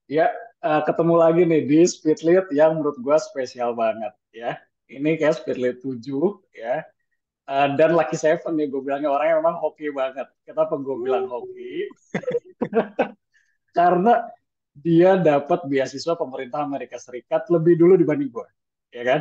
Ya, ketemu lagi nih di Speedlit yang menurut gua spesial banget ya. Ini kayak Speedlit 7 ya. Dan Lucky Seven nih, gue bilangnya orangnya memang hoki banget. Kenapa gue bilang hoki? Karena dia dapat beasiswa pemerintah Amerika Serikat lebih dulu dibanding gue. Ya kan?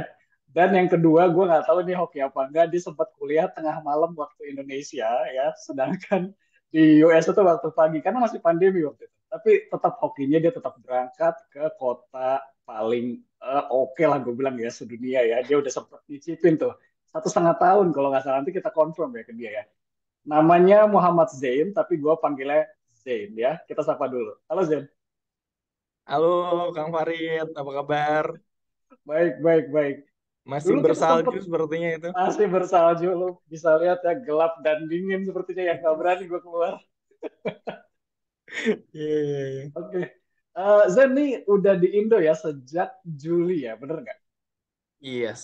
Dan yang kedua, gue nggak tahu ini hoki apa enggak. Dia sempat kuliah tengah malam waktu Indonesia ya. Sedangkan di US itu waktu pagi, karena masih pandemi waktu itu. Tapi tetap hokinya dia tetap berangkat ke kota paling oke lah gue bilang ya sedunia ya. Dia udah sempat nyicipin tuh 1,5 tahun kalau nggak salah, nanti kita confirm ya ke dia ya. Namanya Muhammad Zain, tapi gue panggilnya Zain ya. Kita sapa dulu. Halo Zain. Halo Kang Farid, apa kabar? Baik, baik, baik. Masih Dulu kita sempet bersalju sepertinya itu. masih bersalju, lu bisa lihat ya gelap dan dingin sepertinya yang gak berani gue keluar. Iya, iya, iya. Oke. Zain nih udah di Indo ya sejak Juli ya, bener nggak? Yes,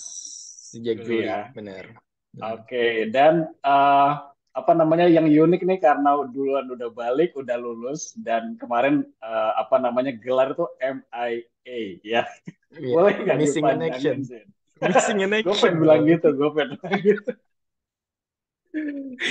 sejak Juli Juli, ya. benar. Hmm. Oke, dan apa namanya yang unik nih karena duluan udah balik, udah lulus dan kemarin apa namanya gelar tuh MIA ya. Iya, Boleh nggak missing in action. dipanjangin Zain? Missing in Gue action pengen bilang dong. gitu, gue pengen bilang gitu.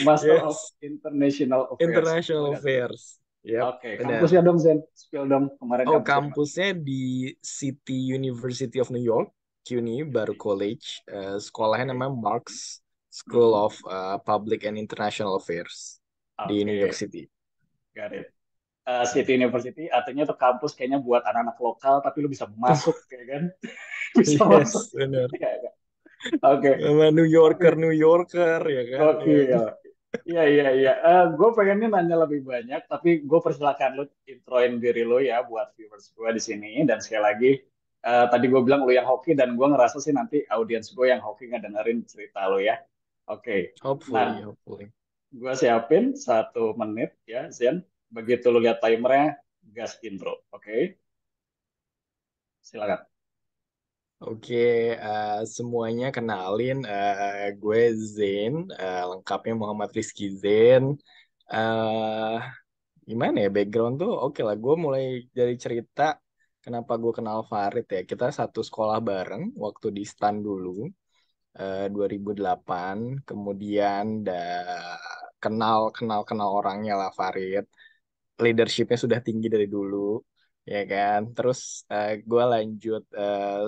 Master of Yes, International Affairs. International Boleh nggak tuh? Affairs. Yap, Oke, benar. kampusnya dong Zen. Spill dong kemarin Oh, kampusnya di mana? kampusnya di City University of New York, CUNY, baru Uni. college. Sekolahnya Oke. namanya Marks School Mhm. of Public and International Affairs di New York Oke, City. got it. City University artinya tuh kampus kayaknya buat anak-anak lokal tapi lu bisa masuk ya kan? Bisa masuk. Yes, benar. Ya, ya. Oke. Sama New Oke. Yorker, New Yorker, ya kan? Ya. Gokil. Iya, iya, iya. Gue pengennya nanya lebih banyak, tapi gue persilakan lu introin diri lu ya buat viewers gue di sini. Dan sekali lagi, tadi gue bilang lu yang hoki, dan gue ngerasa sih nanti audiens gue yang hoki ngedengerin cerita lu ya. Oke. Nah, Hopefully, hopefully. gue siapin 1 menit ya, Zen. Begitu lu lihat timernya, gas intro. Oke, silakan. Oke, semuanya kenalin, gue Zain, lengkapnya Muhammad Rizky Zain. eh Gimana ya background tuh? Oke lah, gue mulai dari cerita kenapa gue kenal Farid ya. Kita satu sekolah bareng waktu di STAN dulu, 2008. Kemudian kenal kenal kenal orangnya lah Farid. Leadershipnya sudah tinggi dari dulu, ya kan. Terus gue lanjut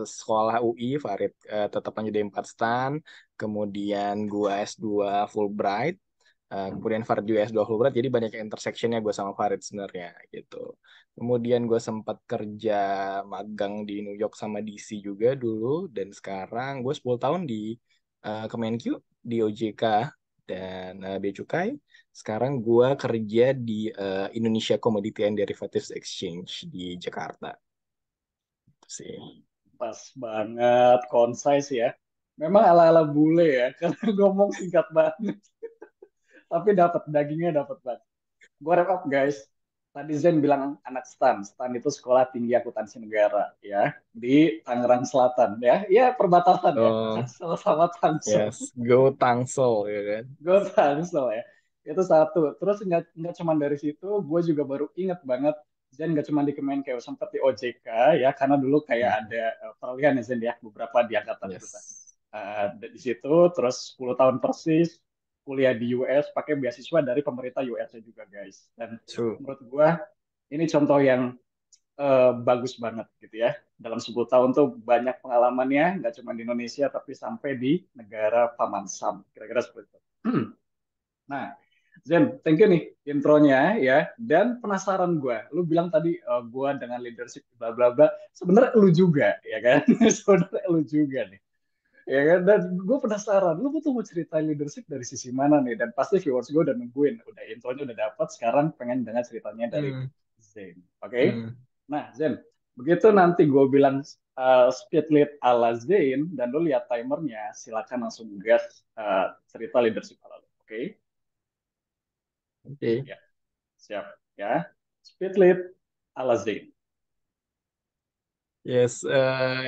sekolah UI, Farid tetap lanjut D4 STAN, kemudian gue S2 Fulbright, kemudian Farid juga S2 Fulbright, jadi banyak intersectionnya gue sama Farid sebenarnya gitu. Kemudian gue sempat kerja magang di New York sama DC juga dulu, dan sekarang gue 10 tahun di Kemenq, di OJK, dan Bea Cukai. Sekarang gue kerja di Indonesia Commodity and Derivatives Exchange di Jakarta. Itu sih. Pas banget, concise ya. Memang ala-ala bule ya, karena ngomong singkat banget. Tapi dapat dagingnya dapat banget. Gue wrap up guys. Tadi Zen bilang anak STAN. STAN itu Sekolah Tinggi Akuntansi Negara ya di Tangerang Selatan ya. Ya perbatasan ya. Oh, Jaksel sama Tangsel. yes. Go Tangsel, ya kan? Gue Tangsel ya. Itu satu. Terus nggak cuma dari situ, gue juga baru inget banget Zen nggak cuma di Kemenkeu, sempat di OJK ya, karena dulu kayak Hmm. ada peralihan ya Zen ya, beberapa di angkatan kita. Yes. Di situ terus 10 tahun persis kuliah di US pakai beasiswa dari pemerintah US juga guys. Dan True. menurut gua ini contoh yang bagus banget gitu ya. Dalam 10 tahun tuh banyak pengalamannya, nggak cuma di Indonesia tapi sampai di negara Paman Sam. Kira-kira seperti itu. Nah, Zen, thank you nih intronya ya. Dan penasaran gue, lu bilang tadi gue dengan leadership bla bla bla. Sebenarnya lu juga ya kan? Sebenarnya lu juga nih. Ya kan? Dan gue penasaran, lu tuh mau ceritain leadership dari sisi mana nih? Dan pasti viewers gue udah nungguin, udah intronya udah dapat, sekarang pengen dengar ceritanya dari Hmm. Zen. Oke? Hmm. Nah, Zen, begitu nanti gue bilang speed lead ala Zen, dan lu lihat timernya, silakan langsung gas cerita leadership ala lu. Oke? Oke. Ya, siap. Ya, speed lead ala Zen. Yes.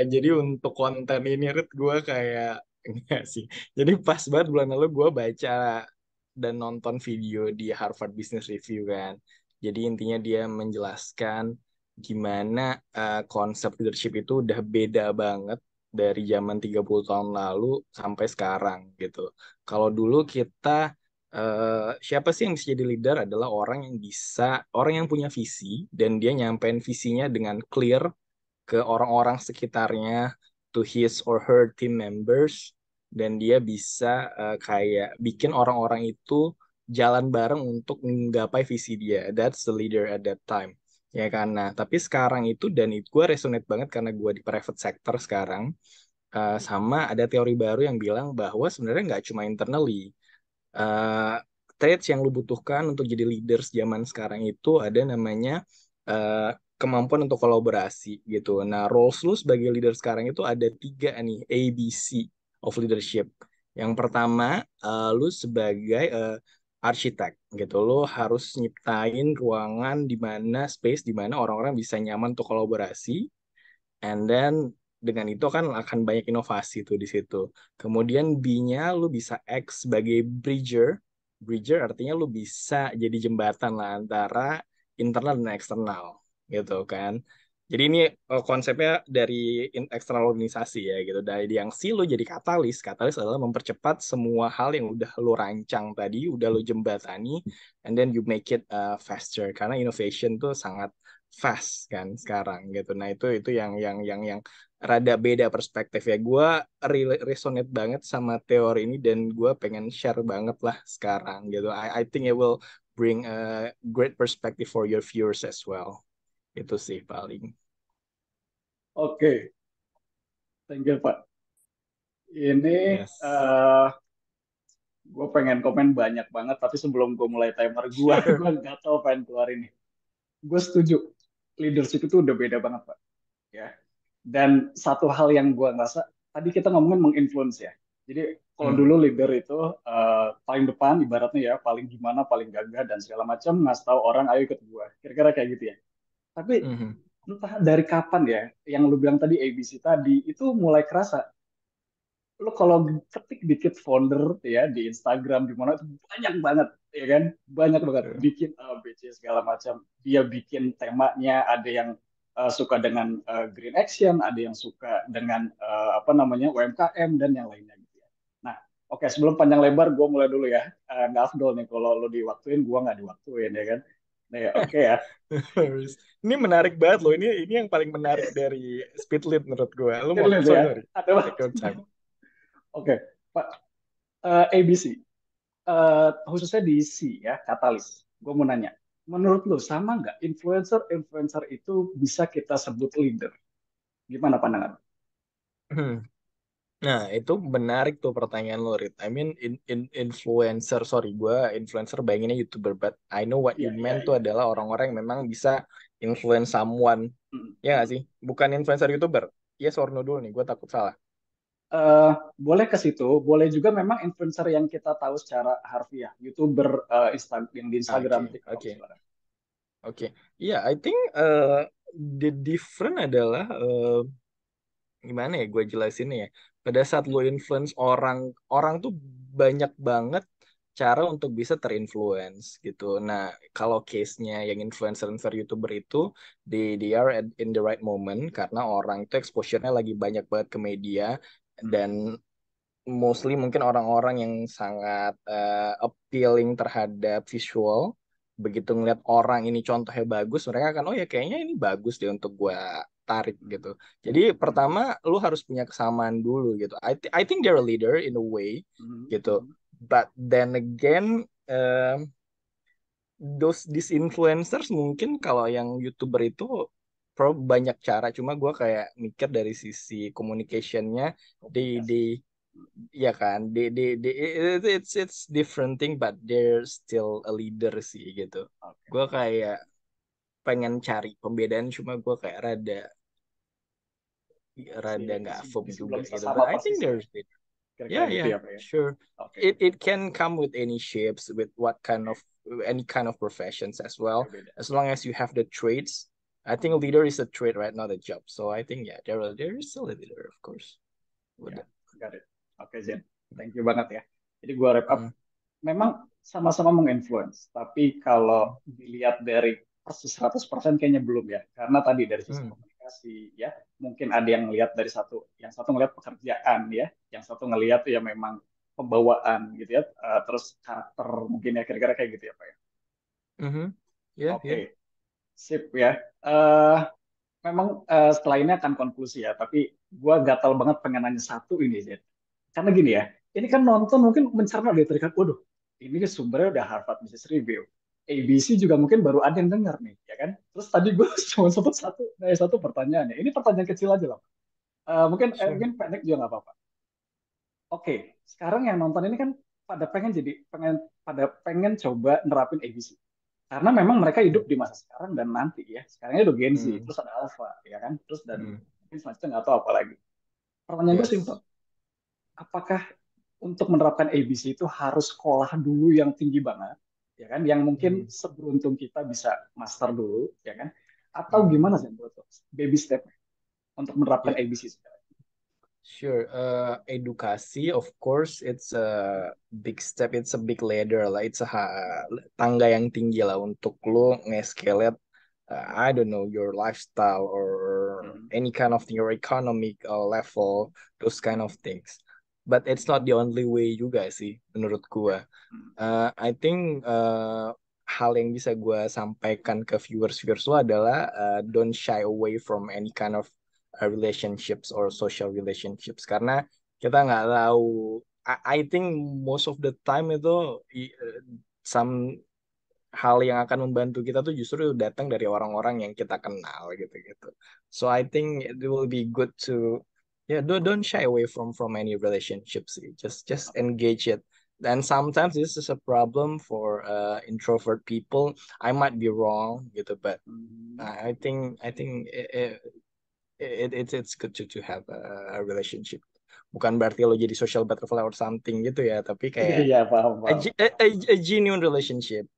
Jadi untuk konten ini, Rit, gue kayak enggak sih. Jadi pas banget bulan lalu gue baca dan nonton video di Harvard Business Review kan. Jadi intinya dia menjelaskan gimana konsep leadership itu udah beda banget dari zaman 30 tahun lalu sampai sekarang gitu. Kalau dulu kita siapa sih yang bisa jadi leader adalah orang yang punya visi dan dia nyampein visinya dengan clear ke orang-orang sekitarnya, to his or her team members, dan dia bisa kayak bikin orang-orang itu jalan bareng untuk menggapai visi dia. That's the leader at that time. Ya kan? Nah, tapi sekarang itu, dan itu gue resonate banget karena gue di private sector sekarang, sama ada teori baru yang bilang bahwa sebenarnya nggak cuma internally, uh, traits yang lu butuhkan untuk jadi leaders zaman sekarang itu ada namanya kemampuan untuk kolaborasi gitu. Nah, roles lu sebagai leader sekarang itu ada tiga nih, ABC of leadership. Yang pertama, lu sebagai arsitek gitu. Lu harus nyiptain ruangan di mana space di mana orang-orang bisa nyaman untuk kolaborasi. And then dengan itu kan akan banyak inovasi tuh di situ. Kemudian B-nya lu bisa X sebagai bridger. Bridger artinya lu bisa jadi jembatan lah antara internal dan eksternal gitu kan. Jadi ini konsepnya dari eksternal organisasi ya gitu. Dari yang C lu jadi katalis. Katalis adalah mempercepat semua hal yang udah lu rancang tadi, udah lu jembatani, and then you make it faster. Karena innovation tuh sangat fast kan sekarang gitu. Nah itu yang rada beda perspektif ya. Gue resonate banget sama teori ini dan gue pengen share banget lah sekarang gitu. I think it will bring a great perspective for your viewers as well. Itu sih paling. Oke, thank you Pak. Ini Yes. gue pengen komen banyak banget, tapi sebelum gue mulai timer gue, Sure. gue nggak tahu pengen keluar ini. Gue setuju, leadership itu udah beda banget Pak. Ya. Dan satu hal yang gue ngerasa, tadi kita ngomongin menginfluence ya. Jadi kalau Hmm. dulu leader itu paling depan, ibaratnya ya, paling gimana, paling gagah dan segala macam, ngasih tahu orang, ayo ikut gue. Kira-kira kayak gitu ya. Tapi Mhm. entah dari kapan ya, yang lu bilang tadi ABC tadi, itu mulai kerasa lo kalau ketik dikit founder ya di Instagram di mana itu banyak banget ya kan, banyak banget True. bikin A B C segala macam, dia bikin temanya, ada yang suka dengan green action, ada yang suka dengan apa namanya UMKM dan yang lainnya gitu ya. Nah, oke, sebelum panjang lebar gue mulai dulu ya. Nggak afdol nih kalau lo diwaktuin, gue nggak diwaktuin ya kan. Nah, ya, oke ya. Ini menarik banget loh. Ini yang paling menarik dari speed lead menurut gue. Lu mau Lihat sorry ya, sorry. ada Take your time. oke Pak, ABC. Khususnya di C ya, katalis. Gue mau nanya, menurut lo sama nggak influencer itu bisa kita sebut leader? Gimana pandangan? Nah, itu menarik tuh pertanyaan lo, Rit. I mean, influencer, sorry, gue influencer bayanginnya YouTuber, but I know what you Iya, iya, meant tuh iya. adalah orang-orang yang memang bisa influence someone. Mm, Ya nggak mm. sih? Bukan influencer YouTuber. Yes or no dulu nih, gue takut salah. Eh, boleh ke situ, boleh juga memang influencer yang kita tahu secara harfiah, YouTuber yang di Instagram, Oke, TikTok, oke, silakan. oke. Iya, I think the different adalah gimana ya gue jelasin ya. Pada saat lo influence orang, orang tuh banyak banget cara untuk bisa terinfluence gitu. Nah, kalau case-nya yang influencer YouTuber itu they are in the right moment karena orang itu exposure-nya lagi banyak banget ke media dan Mm, mostly mungkin orang-orang yang sangat appealing terhadap visual. Begitu ngeliat orang ini contohnya bagus, mereka akan, oh ya kayaknya ini bagus deh untuk gue tarik gitu. Jadi mm, pertama lu harus punya kesamaan dulu gitu. I think they're a leader in a way mm, gitu. mm. But then again, these influencers mungkin kalau yang YouTuber itu banyak cara. Cuma gue kayak mikir dari sisi communicationnya, Komunikasi. di ya kan, it's different thing, but they're still a leader sih gitu. Oke, Gue kayak pengen cari pembedaan, cuma gue kayak rada rada nggak firm masih juga belum gitu. sama But I think persis ya. there's Kira-kira yeah, gitu yeah, ya, Pak ya. sure. Oke, It can come with any shapes, with what kind oke, of any kind of professions as oke, well. beda. As long as you have the traits, I think a Mm. leader is a trait, right? Not a job. So I think yeah, there is still a leader, of course. With Ya, it. got it. Oke, Zen. Thank you banget ya. Jadi gua wrap up. Mm, Memang sama-sama menginfluence, tapi kalau mm, dilihat dari persis 100% kayaknya belum ya. Karena tadi dari sisi Hmm. komunikasi ya, mungkin ada yang ngelihat dari satu, yang satu ngelihat pekerjaan ya, yang satu ngelihat ya memang pembawaan gitu ya, terus karakter mungkin ya kira-kira kayak gitu ya Pak ya. Mhm. Ya, Oke, ya. sip ya. Eh memang setelah ini akan konklusi ya, tapi gua gatal banget pengen nanya satu ini Zed. Karena gini ya, ini kan nonton mungkin mencerna dari tadi kan, waduh, ini kan sumbernya udah Harvard Business Review. ABC juga mungkin baru ada yang dengar nih, ya kan? Terus tadi gue cuma sempat satu pertanyaan ya. Ini pertanyaan kecil aja loh. Sure. Mungkin pendek juga nggak apa-apa. Oke, sekarang yang nonton ini kan pada pengen coba nerapin ABC. Karena memang mereka hidup Hmm. di masa sekarang dan nanti ya. Sekarangnya udah Gen Z, Hmm. terus ada Alpha, ya kan? Terus dan Hmm. mungkin selanjutnya nggak tahu apa lagi. Pertanyaan gue simpel, Yes. apakah untuk menerapkan ABC itu harus sekolah dulu yang tinggi banget, ya kan? Yang mungkin Hmm. seberuntung kita bisa master dulu, ya kan? Atau Hmm. gimana sih menurut lo? Baby step untuk menerapkan Ya, ABC sekarang. sure. Edukasi, of course, it's a big step. It's a big ladder lah. It's a tangga yang tinggi lah untuk lo nge-scale it, I don't know, your lifestyle or Hmm. any kind of thing, your economic level, those kind of things. But it's not the only way juga sih, menurut Ya. gua. Hmm. I think hal yang bisa gue sampaikan ke viewers-viewers lo adalah don't shy away from any kind of relationships or social relationships karena kita nggak tahu. I think most of the time itu some hal yang akan membantu kita tuh justru datang dari orang-orang yang kita kenal gitu-gitu. So I think it will be good to, yeah, don't shy away from any relationships. Just engage it. And sometimes this is a problem for introvert people. I might be wrong gitu, but Hmm. I think it's good to have a relationship. Bukan berarti lo jadi social butterfly or something gitu ya, tapi kayak Iya, paham, a, paham. a genuine relationship.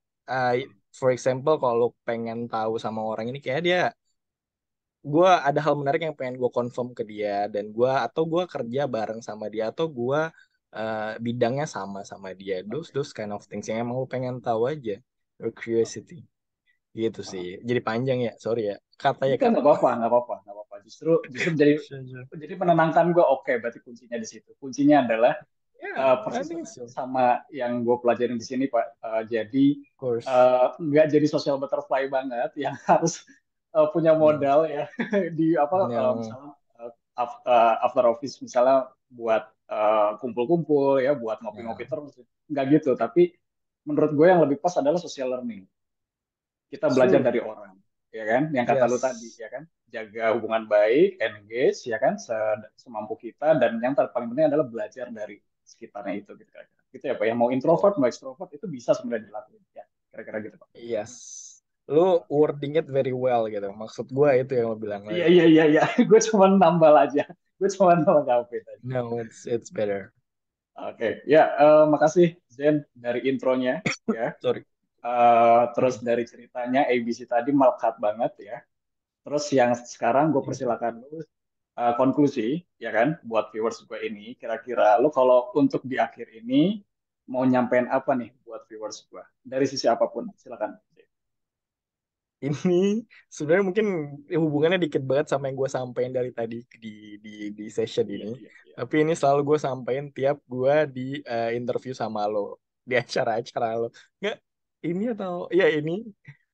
For example, kalau lo pengen tahu sama orang ini kayak dia, gue ada hal menarik yang pengen gue confirm ke dia dan gue atau gue kerja bareng sama dia atau gue bidangnya sama sama dia. Those Oke, those kind of things yang emang lo pengen tahu aja. Your curiosity. Gitu sih. paham. Jadi panjang ya, sorry ya. Kata ya Enggak, kata. nggak apa-apa, nggak apa-apa, nggak apa-apa. Justru, justru Sure, sure. jadi menenangkan gue. Oke, berarti kuncinya di situ. Kuncinya adalah Yeah, I persis think so. Of sama yang gue pelajarin di sini Pak. Jadi course. nggak jadi social butterfly banget, yang harus punya No, modal ya di apa no. misalnya after office misalnya buat kumpul-kumpul ya, buat Yeah, ngopi-ngopi terus. Nggak gitu. Tapi menurut gue yang lebih pas adalah social learning. Kita belajar true. dari orang, ya kan? Yang kata lu tadi, Yes. ya kan? Jaga hubungan baik, engage, ya kan? Semampu kita, dan yang paling penting adalah belajar dari sekitarnya itu, gitu kira-kira. Gitu ya, Pak. Yang mau introvert, Betul. mau extrovert, itu bisa sebenarnya dilakuin, ya. Kira-kira gitu, Pak. Yes. Lu Oke. wording it very well gitu. Maksud gue itu yang lo bilang Iya, tadi. iya, iya, iya. Gue cuma nambah aja. Gue cuma nambah ngapain aja. No, it's better. Oke, ya, makasih Zen dari intronya, ya. Sorry. Terus dari ceritanya ABC tadi melekat banget ya. Terus yang sekarang gue Thank you. persilakan lu konklusi, ya kan, buat viewers gue ini. Kira-kira lu kalau untuk di akhir ini mau nyampein apa nih buat viewers gue? Dari sisi apapun, silakan. Ini sebenarnya mungkin hubungannya dikit banget sama yang gue sampein dari tadi di di di session Iya, ini. iya, iya. Tapi ini selalu gue sampein tiap gue di interview sama lo di acara-acara lo. Nggak ini atau ya ini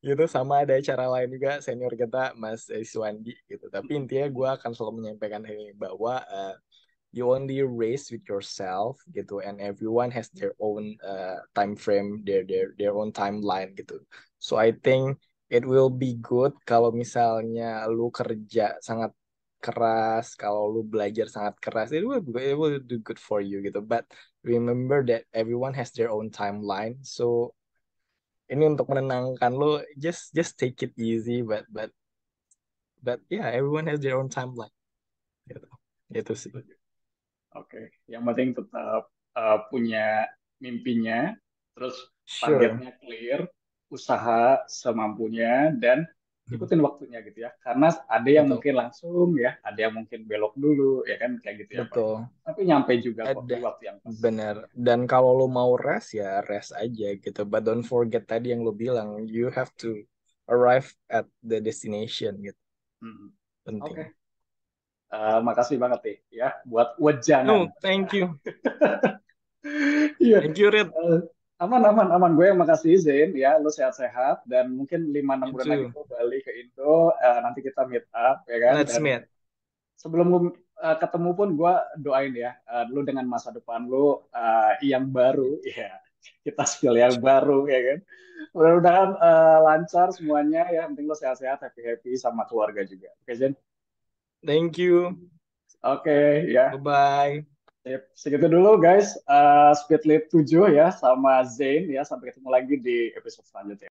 gitu sama ada acara lain juga senior kita Mas Iswandi gitu. Tapi intinya gue akan selalu menyampaikan ini bahwa you only race with yourself gitu and everyone has their own time frame their own timeline gitu. So I think it will be good kalau misalnya lu kerja sangat keras, kalau lu belajar sangat keras, it will do good for you gitu. But remember that everyone has their own timeline. So ini untuk menenangkan lu, just take it easy, but yeah, everyone has their own timeline gitu. Itu sih. Setuju. Oke, yang penting tetap punya mimpinya, terus Sure. targetnya clear, usaha semampunya, dan Hmm. ikutin waktunya gitu ya. Karena ada yang Betul. mungkin langsung ya, ada yang mungkin belok dulu, ya kan kayak gitu ya Pak. Betul. Tapi nyampe juga kok di Ada waktu yang pas. bener. Dan kalau lo mau rest ya rest aja gitu. But don't forget tadi yang lo bilang, you have to arrive at the destination gitu. Hmm. Oke. Penting. Makasih banget nih ya buat wejangan. No, thank you. Iya. Thank you, Red. Eh, aman, aman, aman. Gue yang makasih Zain ya. Lu sehat-sehat dan mungkin 5-6 bulan lagi Itu. gue balik ke Indo. Nanti kita meet up ya kan. Let's Dan meet. sebelum gue ketemu pun gue doain ya. Lu dengan masa depan lu yang baru ya. Kita skill yang baru ya kan. Mudah-mudahan lancar semuanya ya. Yang penting lu sehat-sehat, happy-happy sama keluarga juga. Oke, Zain? Thank you. Oke, ya. Bye-bye. Sip. Segitu dulu guys, Speed Lead 7 ya sama Zain ya. Sampai ketemu lagi di episode selanjutnya.